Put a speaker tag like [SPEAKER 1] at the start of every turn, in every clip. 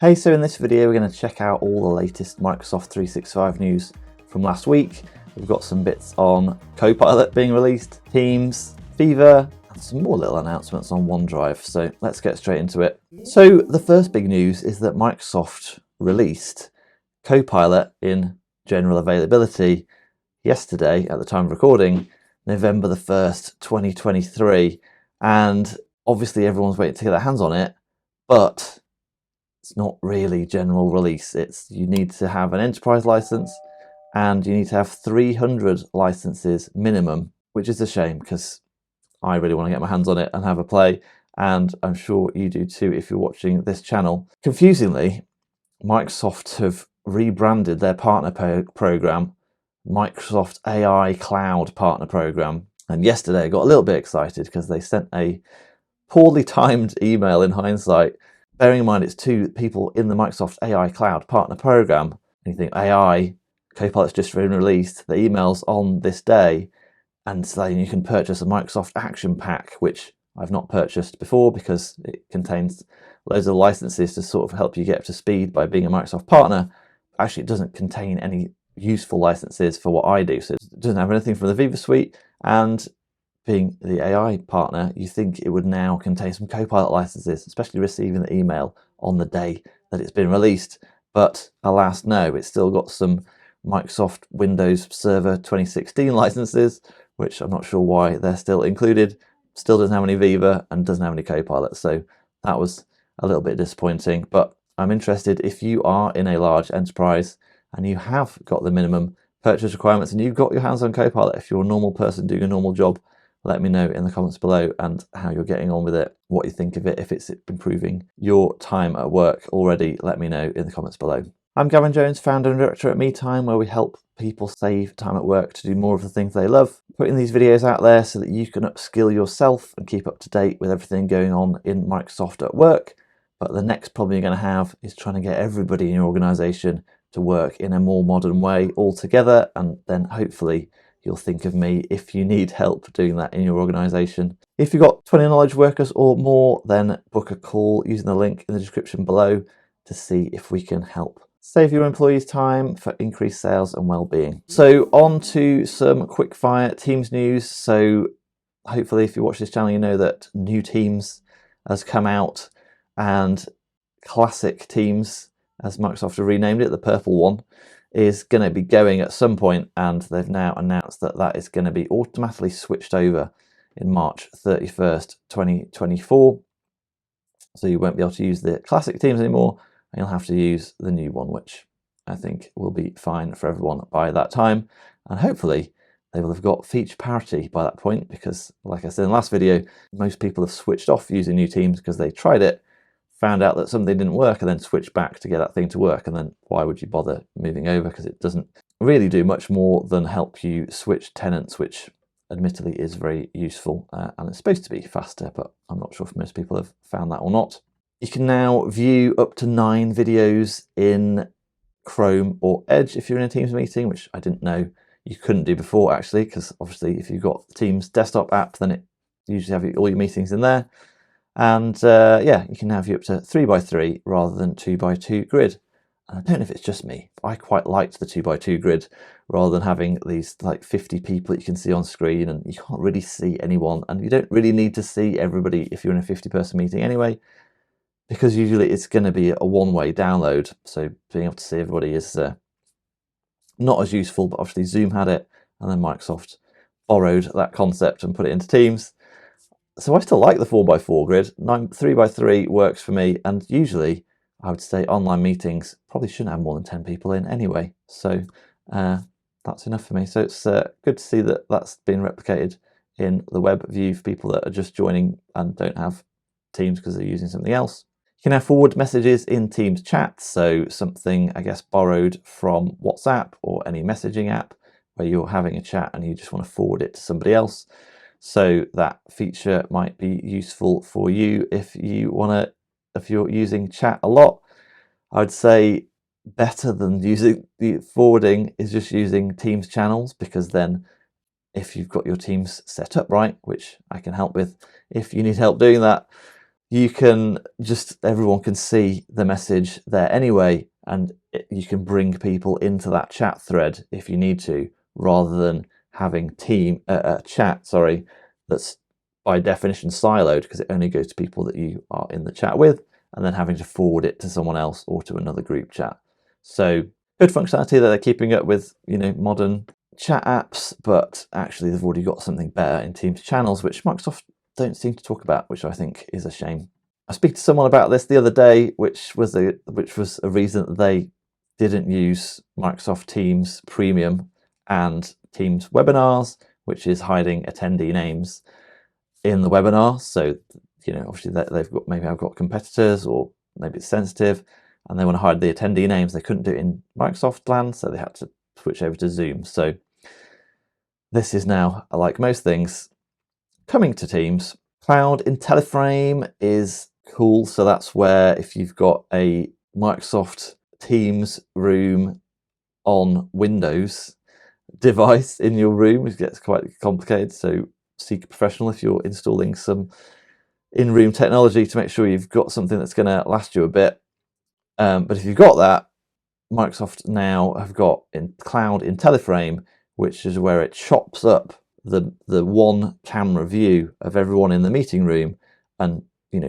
[SPEAKER 1] Hey, so in this video we're going to check out all the latest Microsoft 365 news from last week. We've got some bits on Copilot being released, Teams, Viva, and some more little announcements on OneDrive. So let's get straight into it. So the first big news is that Microsoft released Copilot in general availability yesterday at the time of recording, November the 1st, 2023. And obviously everyone's waiting to get their hands on it, but it's not really general release. You need to have an enterprise license and you need to have 300 licenses minimum, which is a shame because I really want to get my hands on it and have a play, and I'm sure you do too if you're watching this channel. Confusingly, Microsoft have rebranded their partner program Microsoft AI Cloud Partner Program, and yesterday I got a little bit excited because they sent a poorly timed email in hindsight. Bearing in mind it's two people in the Microsoft AI Cloud Partner Program, and you think AI, Copilot's just been released, the email's on this day, and saying you can purchase a Microsoft Action Pack, which I've not purchased before because it contains loads of licenses to sort of help you get up to speed by being a Microsoft partner. Actually, it doesn't contain any useful licenses for what I do, so it doesn't have anything from the Viva suite, and being the AI partner, you think it would now contain some Copilot licenses, especially receiving the email on the day that it's been released. But alas, no, it's still got some Microsoft Windows Server 2016 licenses, which I'm not sure why they're still included. Still doesn't have any Viva and doesn't have any Copilot, so that was a little bit disappointing. But I'm interested if you are in a large enterprise and you have got the minimum purchase requirements and you've got your hands on Copilot, if you're a normal person doing a normal job, let me know in the comments below and how you're getting on with it, what you think of it, if it's improving your time at work already, let me know in the comments below. I'm Gavin Jones, founder and director at MeTime, where we help people save time at work to do more of the things they love. Putting these videos out there so that you can upskill yourself and keep up to date with everything going on in Microsoft at work. But the next problem you're going to have is trying to get everybody in your organization to work in a more modern way all together, and then hopefully you'll think of me if you need help doing that in your organization. If you've got 20 knowledge workers or more, then book a call using the link in the description below to see if we can help save your employees time for increased sales and well-being. So on to some quick fire Teams news. So hopefully if you watch this channel, you know that new Teams has come out, and Classic Teams, as Microsoft have renamed it, the purple one, is going to be going at some point, and they've now announced that that is going to be automatically switched over in March 31st, 2024. So you won't be able to use the classic Teams anymore, and you'll have to use the new one, which I think will be fine for everyone by that time. And hopefully they will have got feature parity by that point, because like I said in the last video, most people have switched off using new Teams because they tried it, found out that something didn't work, and then switched back to get that thing to work. And then why would you bother moving over? Because it doesn't really do much more than help you switch tenants, which admittedly is very useful, and it's supposed to be faster, but I'm not sure if most people have found that or not. You can now view up to 9 videos in Chrome or Edge if you're in a Teams meeting, which I didn't know you couldn't do before actually, because obviously if you've got Teams desktop app, then it usually have all your meetings in there. And yeah, you can now view up to 3x3 rather than 2x2 grid. And I don't know if it's just me, but I quite liked the 2x2 grid rather than having these like 50 people that you can see on screen and you can't really see anyone, and you don't really need to see everybody if you're in a 50-person meeting anyway, because usually it's going to be a one-way download. So being able to see everybody is not as useful, but obviously Zoom had it, and then Microsoft borrowed that concept and put it into Teams. So I still like the 4x4 grid. 3x3 works for me, and usually I would say online meetings probably shouldn't have more than 10 people in anyway. So that's enough for me. So it's good to see that that's been replicated in the web view for people that are just joining and don't have Teams because they're using something else. You can now forward messages in Teams chat, so something I guess borrowed from WhatsApp or any messaging app where you're having a chat and you just want to forward it to somebody else. So that feature might be useful for you if you're using chat a lot. I would say better than using the forwarding is just using Teams channels, because then if you've got your Teams set up right, which I can help with if you need help doing that, you can everyone can see the message there anyway, and you can bring people into that chat thread if you need to, rather than having a chat, that's by definition siloed because it only goes to people that you are in the chat with, and then having to forward it to someone else or to another group chat. So good functionality that they're keeping up with, modern chat apps, but actually they've already got something better in Teams channels, which Microsoft don't seem to talk about, which I think is a shame. I speak to someone about this the other day, which was a reason that they didn't use Microsoft Teams Premium and Teams Webinars, which is hiding attendee names in the webinar. So, obviously they've got, maybe I've got competitors, or maybe it's sensitive and they want to hide the attendee names. They couldn't do it in Microsoft land, so they had to switch over to Zoom. So this is now, like most things, coming to Teams. Cloud IntelliFrame is cool. So that's where if you've got a Microsoft Teams room on Windows device in your room, it gets quite complicated. So seek a professional if you're installing some in-room technology to make sure you've got something that's going to last you a bit. But if you've got that, Microsoft now have got in Cloud IntelliFrame, which is where it chops up the one camera view of everyone in the meeting room, and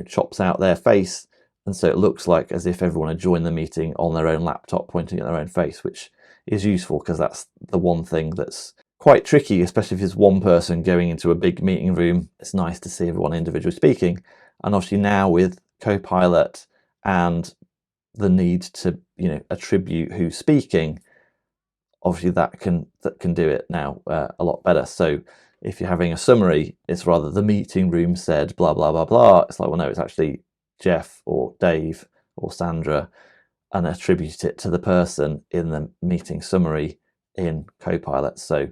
[SPEAKER 1] chops out their face, and so it looks like as if everyone had joined the meeting on their own laptop pointing at their own face, which is useful because that's the one thing that's quite tricky, especially if it's one person going into a big meeting room. It's nice to see everyone individually speaking, and obviously now with Copilot and the need to attribute who's speaking, obviously that can do it now a lot better. So if you're having a summary, it's rather the meeting room said blah blah blah blah. It's like, well, no, it's actually Jeff or Dave or Sandra, and attribute it to the person in the meeting summary in Copilot. So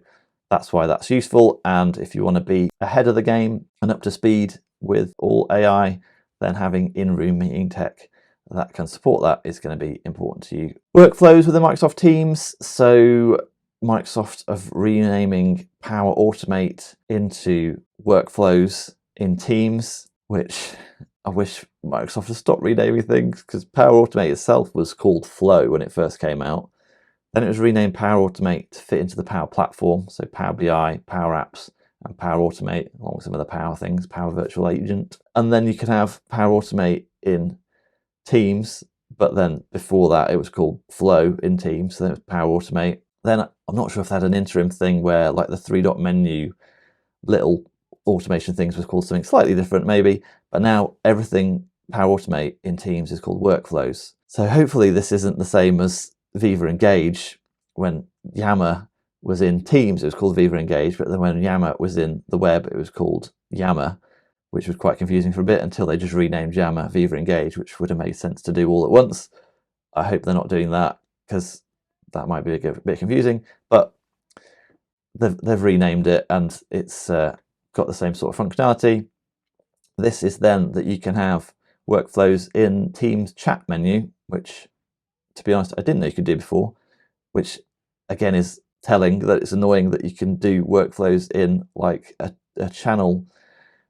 [SPEAKER 1] that's why that's useful. And if you want to be ahead of the game and up to speed with all AI, then having in-room meeting tech that can support that is going to be important to you. Workflows within Microsoft Teams. So Microsoft of renaming Power Automate into workflows in Teams, which I wish Microsoft had stopped renaming things, because Power Automate itself was called Flow when it first came out. Then it was renamed Power Automate to fit into the Power Platform. So Power BI, Power Apps, and Power Automate, along with some of the Power things, Power Virtual Agent. And then you can have Power Automate in Teams, but then before that it was called Flow in Teams, so then it was Power Automate. Then I'm not sure if they had an interim thing where like the 3-dot menu little automation things was called something slightly different maybe, but now everything Power Automate in Teams is called workflows. So hopefully this isn't the same as Viva Engage. When Yammer was in Teams it was called Viva Engage, but then when Yammer was in the web it was called Yammer, which was quite confusing for a bit until they just renamed Yammer Viva Engage, which would have made sense to do all at once. I hope they're not doing that, because that might be a bit confusing, but they've renamed it and it's got the same sort of functionality. This is then that you can have workflows in Teams chat menu, which, to be honest, I didn't know you could do before, which again is telling that it's annoying that you can do workflows in like a channel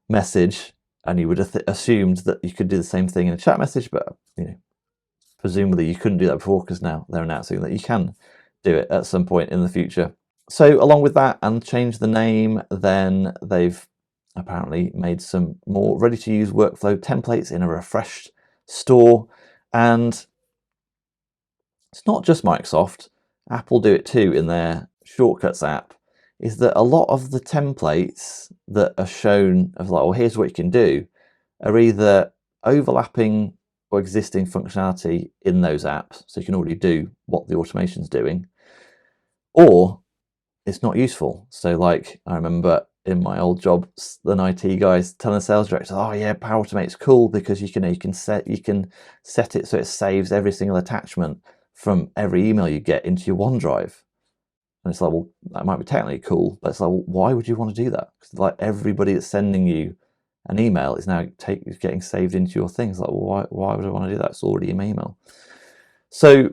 [SPEAKER 1] message, and you would have assumed that you could do the same thing in a chat message, but presumably you couldn't do that before, because now they're announcing that you can do it at some point in the future. So along with that and change the name, then they've apparently made some more ready-to-use workflow templates in a refreshed store. And it's not just Microsoft, Apple do it too in their Shortcuts app, is that a lot of the templates that are shown of like, well, here's what you can do, are either overlapping or existing functionality in those apps, so you can already do what the automation's doing, or it's not useful. So like, I remember in my old job, an IT guys telling the sales director, oh yeah, Power Automate's cool because you can set it so it saves every single attachment from every email you get into your OneDrive. And it's like, well, that might be technically cool, but it's like, well, why would you want to do that? Because like everybody that's sending you an email is now getting saved into your things. Like, well, why would I want to do that? It's already in my email. So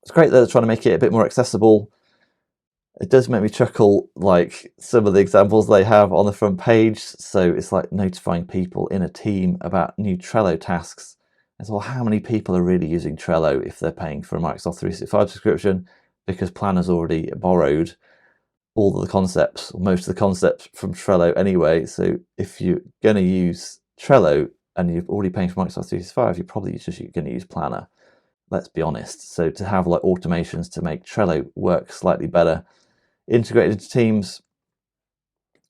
[SPEAKER 1] it's great that they're trying to make it a bit more accessible. It does make me chuckle, like some of the examples they have on the front page. So it's like notifying people in a team about new Trello tasks. As well, how many people are really using Trello if they're paying for a Microsoft 365 subscription? Because Planner's already borrowed all of the concepts, or most of the concepts from Trello anyway. So if you're going to use Trello and you're already paying for Microsoft 365, you're probably just going to use Planner. Let's be honest. So to have like automations to make Trello work slightly better, integrated into Teams,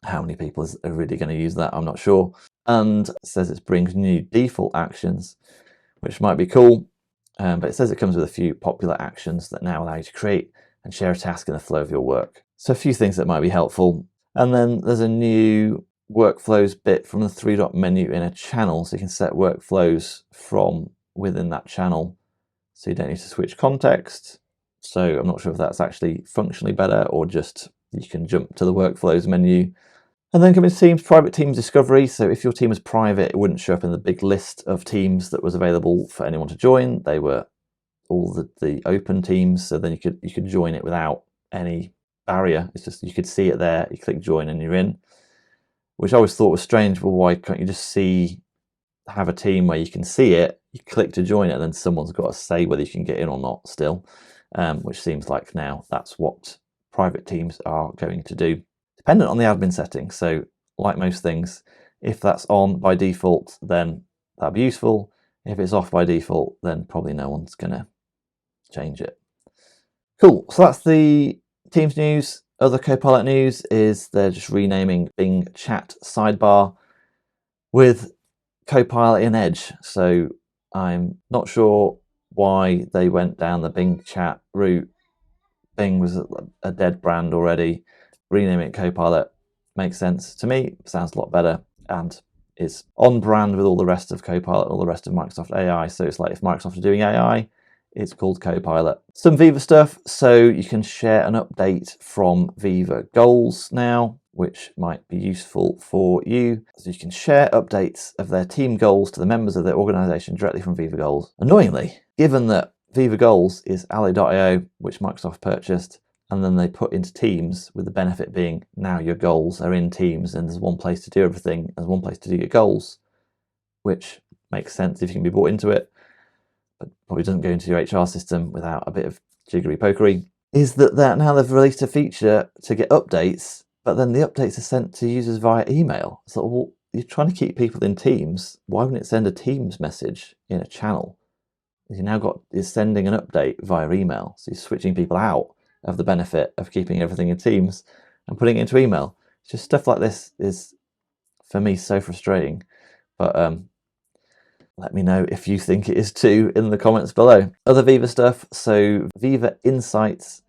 [SPEAKER 1] how many people are really going to use that? I'm not sure. And it says it brings new default actions, which might be cool. But it says it comes with a few popular actions that now allow you to create and share a task in the flow of your work. So a few things that might be helpful. And then there's a new workflows bit from the 3-dot menu in a channel. So you can set workflows from within that channel. So you don't need to switch context. So I'm not sure if that's actually functionally better or just you can jump to the workflows menu. And then coming to teams, private teams discovery. So if your team was private, it wouldn't show up in the big list of teams that was available for anyone to join. They were all the open teams. So then you could join it without any barrier. It's just you could see it there. You click join and you're in, which I always thought was strange. Well, why can't you just have a team where you can see it, you click to join it, and then someone's got to say whether you can get in or not still, which seems like now that's what private teams are going to do, dependent on the admin setting. So like most things, if that's on by default, then that'd be useful. If it's off by default, then probably no one's going to change it. Cool. So that's the Teams news. Other Copilot news is they're just renaming Bing Chat sidebar with Copilot in Edge. So I'm not sure why they went down the Bing Chat route. Bing was a dead brand already. Renaming it Copilot makes sense to me. Sounds a lot better and is on brand with all the rest of Copilot, all the rest of Microsoft AI. So it's like if Microsoft are doing AI, it's called Copilot. Some Viva stuff. So you can share an update from Viva goals now, which might be useful for you. So you can share updates of their team goals to the members of their organization directly from Viva Goals. Annoyingly, given that Viva Goals is Ally.io, which Microsoft purchased, and then they put into Teams, with the benefit being now your goals are in Teams and there's one place to do everything, there's one place to do your goals, which makes sense if you can be brought into it, but probably doesn't go into your HR system without a bit of jiggery pokery, is that now they've released a feature to get updates, but then the updates are sent to users via email. So, well, you're trying to keep people in Teams. Why wouldn't it send a Teams message in a channel? You now is sending an update via email. So you're switching people out of the benefit of keeping everything in Teams and putting it into email. It's just stuff like this is, for me, so frustrating. But let me know if you think it is too in the comments below. Other Viva stuff. So Viva Insights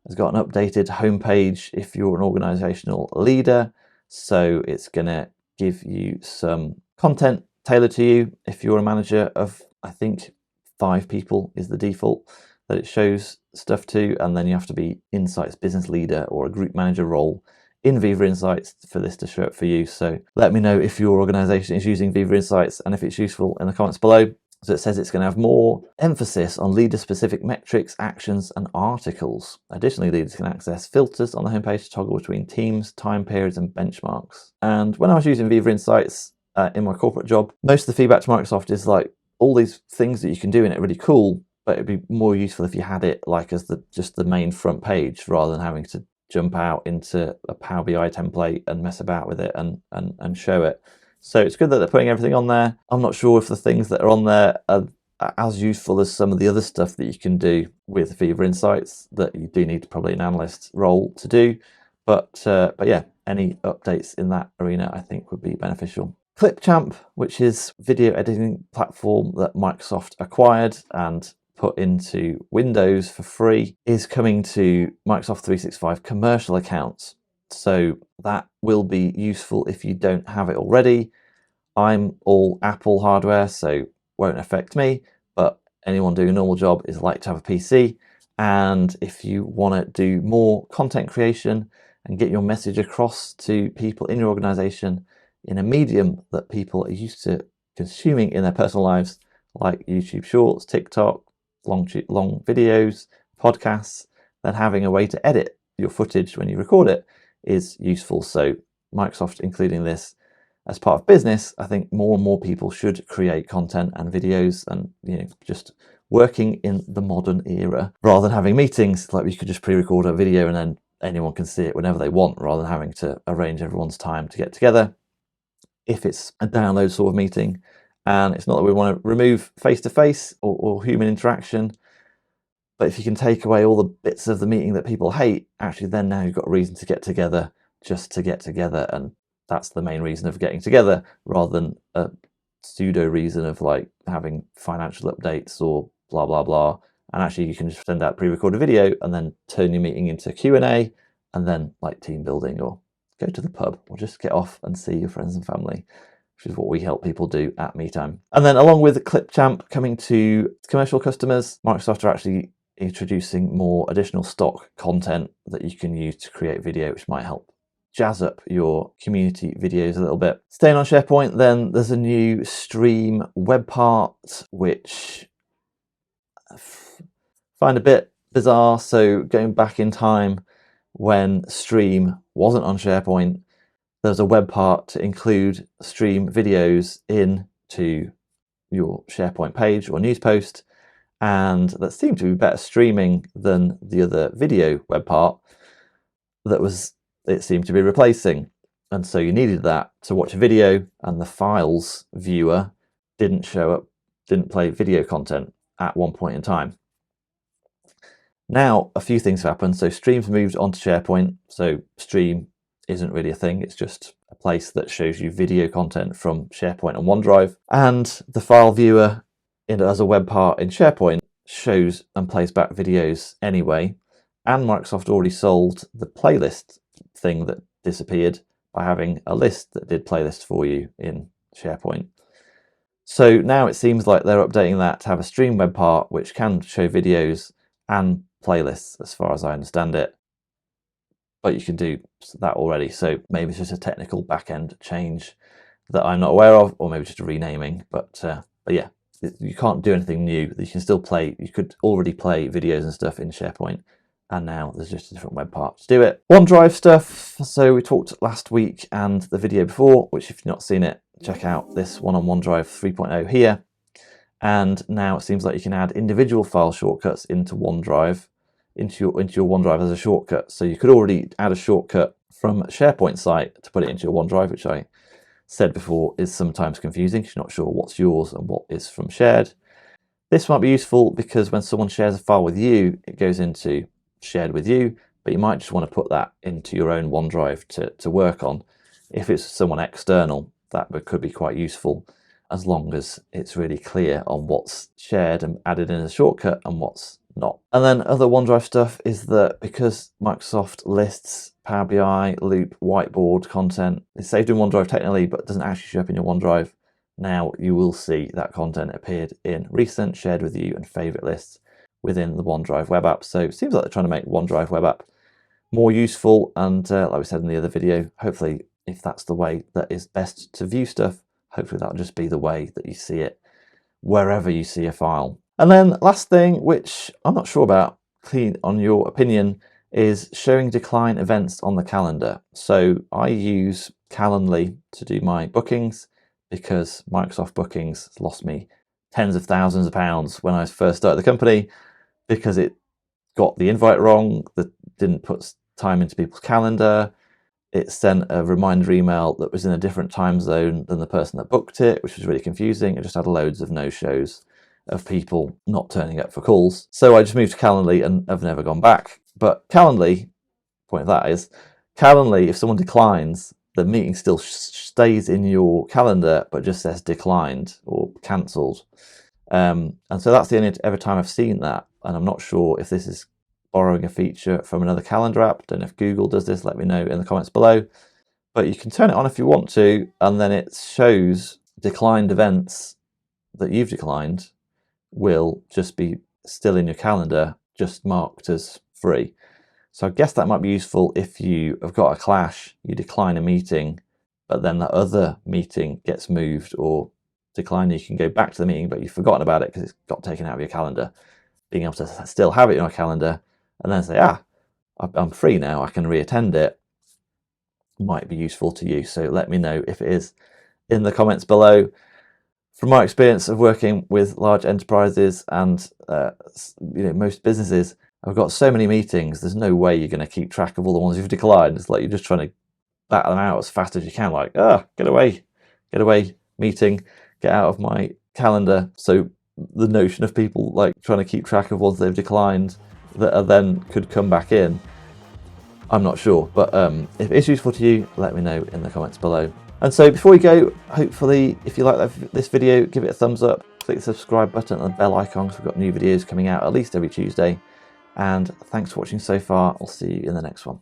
[SPEAKER 1] has got an updated homepage if you're an organizational leader. So it's going to give you some content tailored to you. If you're a manager of, I think, 5 people is the default that it shows stuff to. And then you have to be Insights business leader or a group manager role in Viva Insights for this to show up for you. So let me know if your organization is using Viva Insights and if it's useful in the comments below. So it says it's going to have more emphasis on leader-specific metrics, actions, and articles. Additionally, leaders can access filters on the homepage to toggle between teams, time periods, and benchmarks. And when I was using Viva Insights in my corporate job, most of the feedback to Microsoft is like all these things that you can do in it are really cool, but it'd be more useful if you had it like as just the main front page rather than having to jump out into a Power BI template and mess about with it and show it. So it's good that they're putting everything on there. I'm not sure if the things that are on there are as useful as some of the other stuff that you can do with Viva Insights that you do need probably an analyst role to do. But yeah, any updates in that arena I think would be beneficial. Clipchamp, which is video editing platform that Microsoft acquired and put into Windows for free, is coming to Microsoft 365 commercial accounts. So that will be useful if you don't have it already. I'm all Apple hardware, so won't affect me, but anyone doing a normal job is like to have a PC. And if you want to do more content creation and get your message across to people in your organization in a medium that people are used to consuming in their personal lives, like YouTube Shorts, TikTok, long videos, podcasts, then having a way to edit your footage when you record it is useful. So Microsoft including this as part of business, I think more and more people should create content and videos, and just working in the modern era rather than having meetings like you could just pre-record a video and then anyone can see it whenever they want, rather than having to arrange everyone's time to get together. If it's a download sort of meeting, and it's not that we want to remove face-to-face or human interaction, but if you can take away all the bits of the meeting that people hate, actually then now you've got a reason to get together just to get together, and that's the main reason of getting together, rather than a pseudo reason of like having financial updates or blah blah blah. And actually you can just send out pre-recorded video and then turn your meeting into Q&A, and then like team building, or go to the pub, or just get off and see your friends and family, which is what we help people do at MeTime. And then along with Clipchamp coming to commercial customers, Microsoft are actually introducing more additional stock content that you can use to create video, which might help jazz up your community videos a little bit. Staying on SharePoint, then there's a new Stream web part, which I find a bit bizarre. So going back in time when Stream wasn't on SharePoint, there's a web part to include Stream videos into your SharePoint page or news post, and that seemed to be better streaming than the other video web part it seemed to be replacing. And so you needed that to watch a video, and the files viewer didn't play video content at one point in time. Now a few things have happened. So Stream's moved onto SharePoint, so Stream isn't really a thing, it's just a place that shows you video content from SharePoint and OneDrive. And the file viewer as a web part in SharePoint shows and plays back videos anyway. And Microsoft already solved the playlist thing that disappeared by having a list that did playlists for you in SharePoint. So now it seems like they're updating that to have a Stream web part which can show videos and playlists, as far as I understand it. But you can do that already, so maybe it's just a technical back-end change that I'm not aware of, or maybe just a renaming. But yeah, you can't do anything new. You can still play. You could already play videos and stuff in SharePoint, and now there's just a different web part to do it. OneDrive stuff. So we talked last week and the video before, which if you've not seen it, check out this one on OneDrive 3.0 here. And now it seems like you can add individual file shortcuts into OneDrive, into your OneDrive as a shortcut. So you could already add a shortcut from a SharePoint site to put it into your OneDrive, which I said before is sometimes confusing because you're not sure what's yours and what is from shared. This might be useful because when someone shares a file with you, it goes into shared with you, but you might just want to put that into your own OneDrive to work on. If it's someone external, that could be quite useful, as long as it's really clear on what's shared and added in as a shortcut and what's not. And then other OneDrive stuff is that because Microsoft lists Power BI, Loop, Whiteboard content, it's saved in OneDrive technically, but doesn't actually show up in your OneDrive. Now you will see that content appeared in recent, shared with you, and favorite lists within the OneDrive web app. So it seems like they're trying to make OneDrive web app more useful. And like we said in the other video, hopefully if that's the way that is best to view stuff, hopefully that'll just be the way that you see it wherever you see a file. And then last thing, which I'm not sure about, clean on your opinion, is showing decline events on the calendar. So I use Calendly to do my bookings because Microsoft Bookings lost me tens of thousands of pounds when I first started the company because it got the invite wrong, that didn't put time into people's calendar. It sent a reminder email that was in a different time zone than the person that booked it, which was really confusing. It just had loads of no-shows of people not turning up for calls. So I just moved to Calendly and I've never gone back. But Calendly, point of that is, Calendly, if someone declines, the meeting still stays in your calendar, but just says declined or cancelled. And so that's the only ever time I've seen that. And I'm not sure if this is borrowing a feature from another calendar app. Don't know if Google does this, let me know in the comments below. But you can turn it on if you want to, and then it shows declined events that you've declined will just be still in your calendar, just marked as free. So I guess that might be useful if you have got a clash, you decline a meeting, but then that other meeting gets moved or declined. You can go back to the meeting, but you've forgotten about it because it's got taken out of your calendar. Being able to still have it in your calendar and then say, I'm free now, I can reattend it, might be useful to you. So let me know if it is in the comments below. From my experience of working with large enterprises and most businesses, I've got so many meetings, there's no way you're going to keep track of all the ones you've declined. It's like you're just trying to bat them out as fast as you can, like, get away, meeting, get out of my calendar. So the notion of people like trying to keep track of ones they've declined that are then could come back in, I'm not sure. But if it's useful to you, let me know in the comments below. And so before we go, hopefully, if you like this video, give it a thumbs up, click the subscribe button and the bell icon because we've got new videos coming out at least every Tuesday. And thanks for watching so far. I'll see you in the next one.